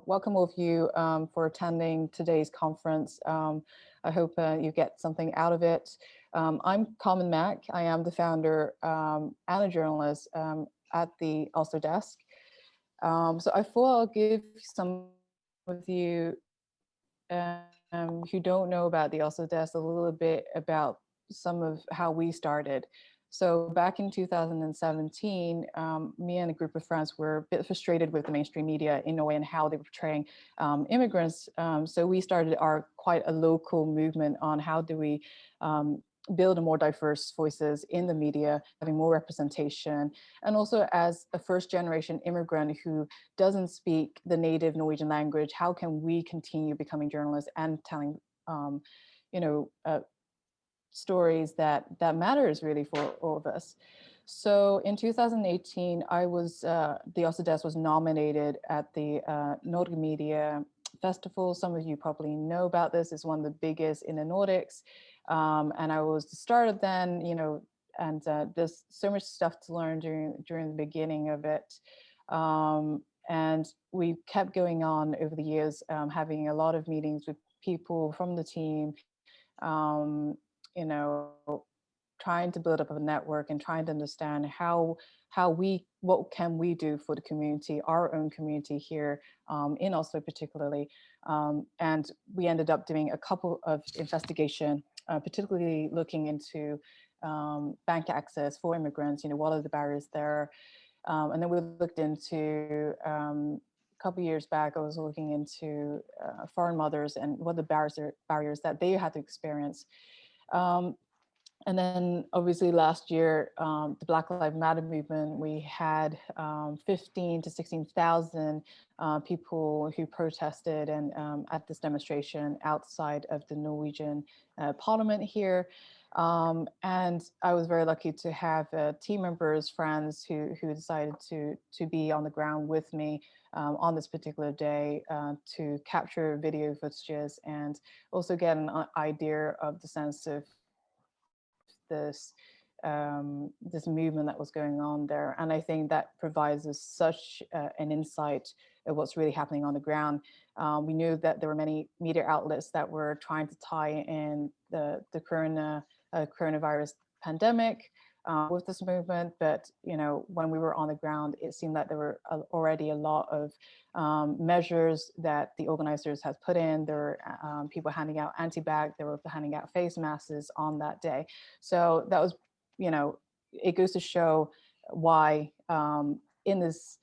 welcome all of you for attending today's conference. I hope you get something out of it. I'm Ka Man Mak. I am the founder and a journalist at the Oslo Desk. So I thought I'll give some of you who don't know about the Oslo Desk a little bit about some of how we started. So back in 2017, me and a group of friends were a bit frustrated with the mainstream media in Norway and how they were portraying immigrants. So we started quite a local movement on how do we build a more diverse voices in the media, having more representation, and also as a first generation immigrant who doesn't speak the native Norwegian language, how can we continue becoming journalists and telling, stories that matters really for all of us. So in 2018, the Oslo Desk was nominated at the Nordic Media Festival. Some of you probably know about this. It's one of the biggest in the Nordics. And I was the start of then, and there's so much stuff to learn during the beginning of it. And we kept going on over the years, having a lot of meetings with people from the team, trying to build up a network and trying to understand what can we do for the community, our own community here in Oslo particularly. And we ended up doing a couple of investigation, particularly looking into bank access for immigrants, what are the barriers there? And then we looked into, a couple of years back, I was looking into foreign mothers and what the barriers that they had to experience. And then obviously last year, the Black Lives Matter movement, we had 15 to 16,000 people who protested and at this demonstration outside of the Norwegian parliament here. And I was very lucky to have team members, friends who decided to be on the ground with me on this particular day to capture video footages and also get an idea of the sense of this this movement that was going on there. And I think that provides us such an insight of what's really happening on the ground. We knew that there were many media outlets that were trying to tie in the coronavirus pandemic with this movement, but when we were on the ground, it seemed that there were already a lot of measures that the organizers had put in. There were people handing out anti-bag, they were handing out face masks on that day. So that was, it goes to show why in this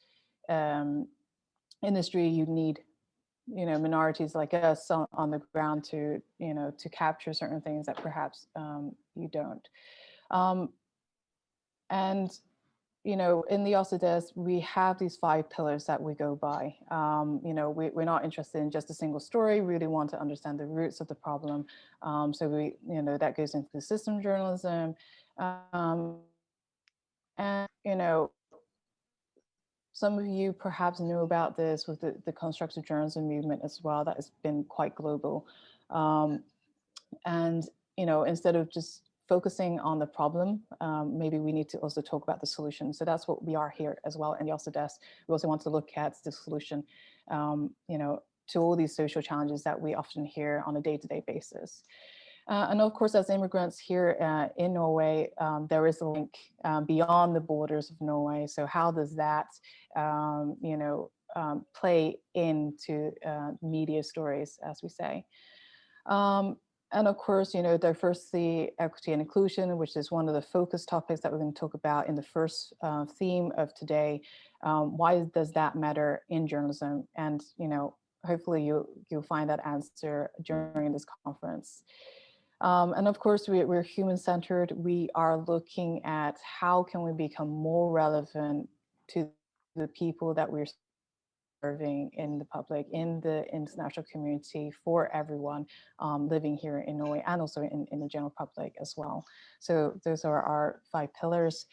industry you need minorities like us on the ground to to capture certain things that perhaps you don't. And in the Oslo Desk, we have these 5 pillars that we go by. We're not interested in just a single story. We really want to understand the roots of the problem. So we, that goes into the system journalism. And some of you perhaps know about this with the constructive journalism movement as well. That has been quite global. And instead of just focusing on the problem, maybe we need to also talk about the solution. So that's what we are here as well in the Oslo Desk. We also want to look at the solution, to all these social challenges that we often hear on a day-to-day basis. And of course, as immigrants here in Norway, there is a link beyond the borders of Norway. So how does that, play into media stories, as we say? And of course, diversity, equity, and inclusion, which is one of the focus topics that we're going to talk about in the first theme of today. Why does that matter in journalism? And hopefully you'll find that answer during this conference. And of course, we're human-centered. We are looking at how can we become more relevant to the people that we're serving in the public, in the international community, for everyone living here in Norway and also in the general public as well. So those are our 5 pillars.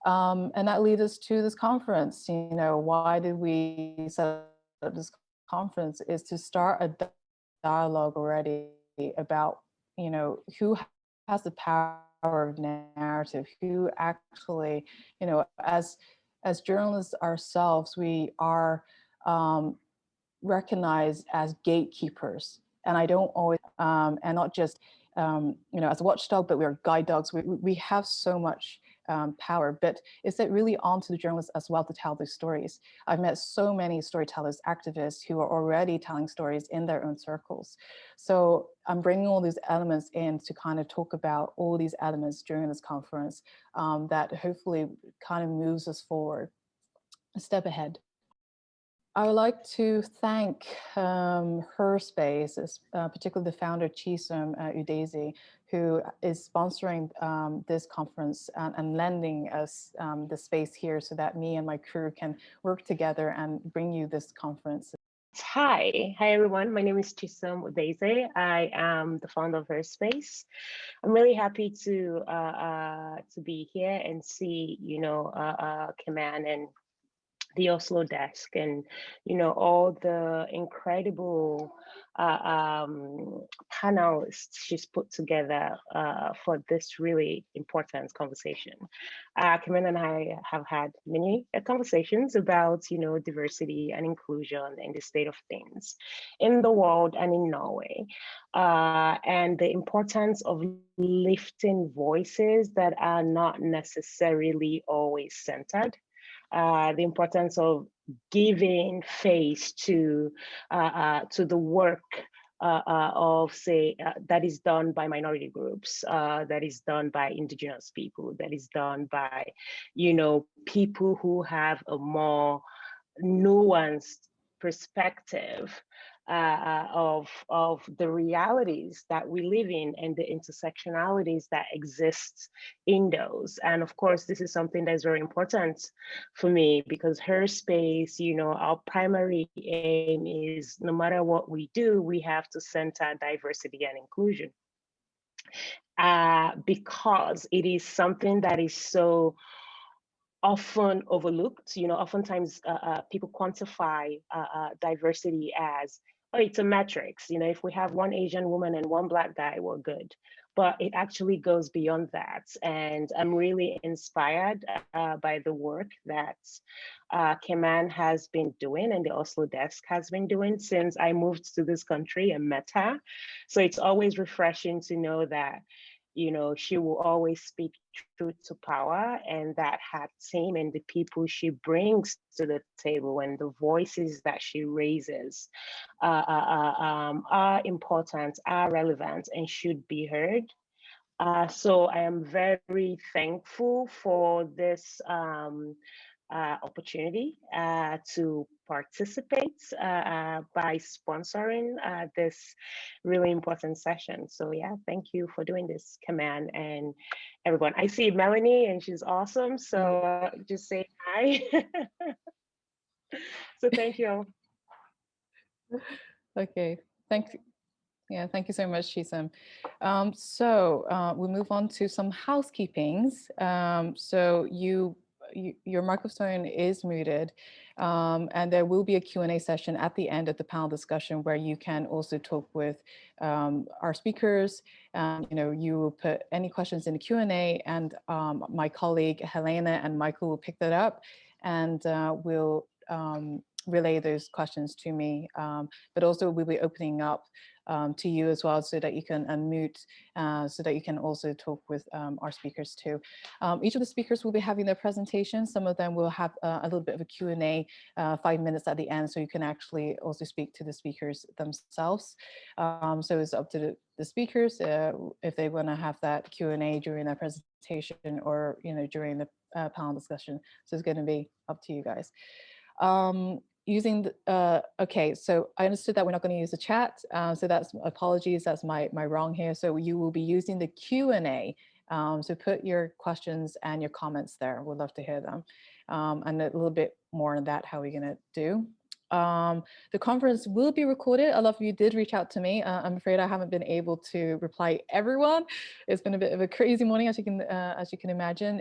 And that leads us to this conference. Why did we set up this conference? Is to start a dialogue already about who has the power of narrative, who actually, as journalists ourselves, we are recognized as gatekeepers. And I don't always, and not just, as a watchdog, but we're guide dogs. We have so much power, but it's that really onto the journalists as well to tell these stories. I've met so many storytellers, activists who are already telling stories in their own circles. So I'm bringing all these elements in to kind of talk about all these elements during this conference that hopefully kind of moves us forward a step ahead. I would like to thank her space, particularly the founder, Chisom Udeze, who is sponsoring this conference and lending us the space here so that me and my crew can work together and bring you this conference. Hi everyone. My name is Chisom Udeze. I am the founder of Her Space. I'm really happy to be here and see, Ka Man and the Oslo Desk, and all the incredible panelists she's put together for this really important conversation. Kamen and I have had many conversations about diversity and inclusion and the state of things in the world and in Norway, and the importance of lifting voices that are not necessarily always centered. The importance of giving face to the work that is done by minority groups, that is done by indigenous people, that is done by, people who have a more nuanced perspective of the realities that we live in and the intersectionalities that exist in those. And of course, this is something that's very important for me because Her Space, our primary aim is no matter what we do, we have to center diversity and inclusion. Because it is something that is so often overlooked. Oftentimes people quantify diversity as, oh, it's a metrics. If we have one Asian woman and one Black guy, we're good. But it actually goes beyond that. And I'm really inspired by the work that Ka Man has been doing and the Oslo Desk has been doing since I moved to this country and met her. So it's always refreshing to know that she will always speak truth to power, and that her team and the people she brings to the table and the voices that she raises are important, are relevant, and should be heard. So I am very thankful for this opportunity to participate by sponsoring this really important session. So yeah, thank you for doing this, Ka Man, and everyone. I see Melanie and she's awesome. So just say hi. So thank you. Okay, thank you. Yeah, thank you so much, Chisom. So we move on to some housekeepings. So your microphone is muted, and there will be a Q&A session at the end of the panel discussion where you can also talk with our speakers. You will put any questions in the Q&A, and my colleague Helena and Michael will pick that up, and will relay those questions to me. But also we'll be opening up to you as well, so that you can unmute, so that you can also talk with our speakers too. Each of the speakers will be having their presentation. Some of them will have a little bit of a Q&A, 5 minutes at the end, so you can actually also speak to the speakers themselves. So it's up to the speakers if they want to have that Q&A during their presentation or during the panel discussion. So it's going to be up to you guys. Using the, okay, so I understood that we're not going to use the chat, so that's apologies, that's my wrong here. So you will be using the Q&A, so put your questions and your comments there. We'd love to hear them, and a little bit more on that, how we're going to do. The conference will be recorded. A lot of you did reach out to me. I'm afraid I haven't been able to reply everyone. It's been a bit of a crazy morning, as you can imagine.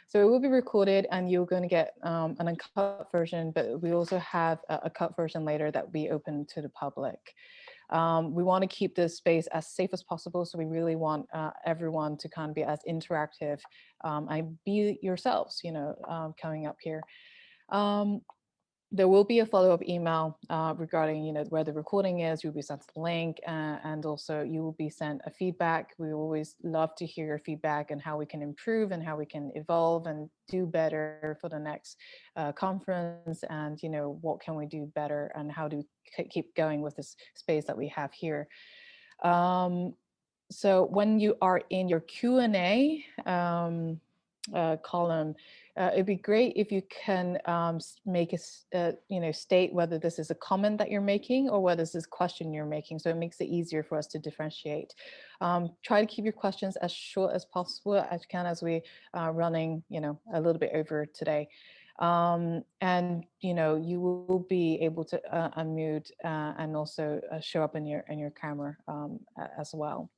So it will be recorded, and you're going to get an uncut version, but we also have a cut version later that we open to the public. We want to keep this space as safe as possible, so we really want everyone to kind of be as interactive and be yourselves, coming up here. there will be a follow-up email regarding, where the recording is. You'll be sent the link, and also you will be sent a feedback. We always love to hear your feedback and how we can improve and how we can evolve and do better for the next conference. And what can we do better, and how do we keep going with this space that we have here. So when you are in your Q&A column, it'd be great if you can make a, state whether this is a comment that you're making or whether this is a question you're making. So it makes it easier for us to differentiate. Try to keep your questions as short as possible as you can, as we are running, a little bit over today. And you will be able to unmute and also show up in your camera as well.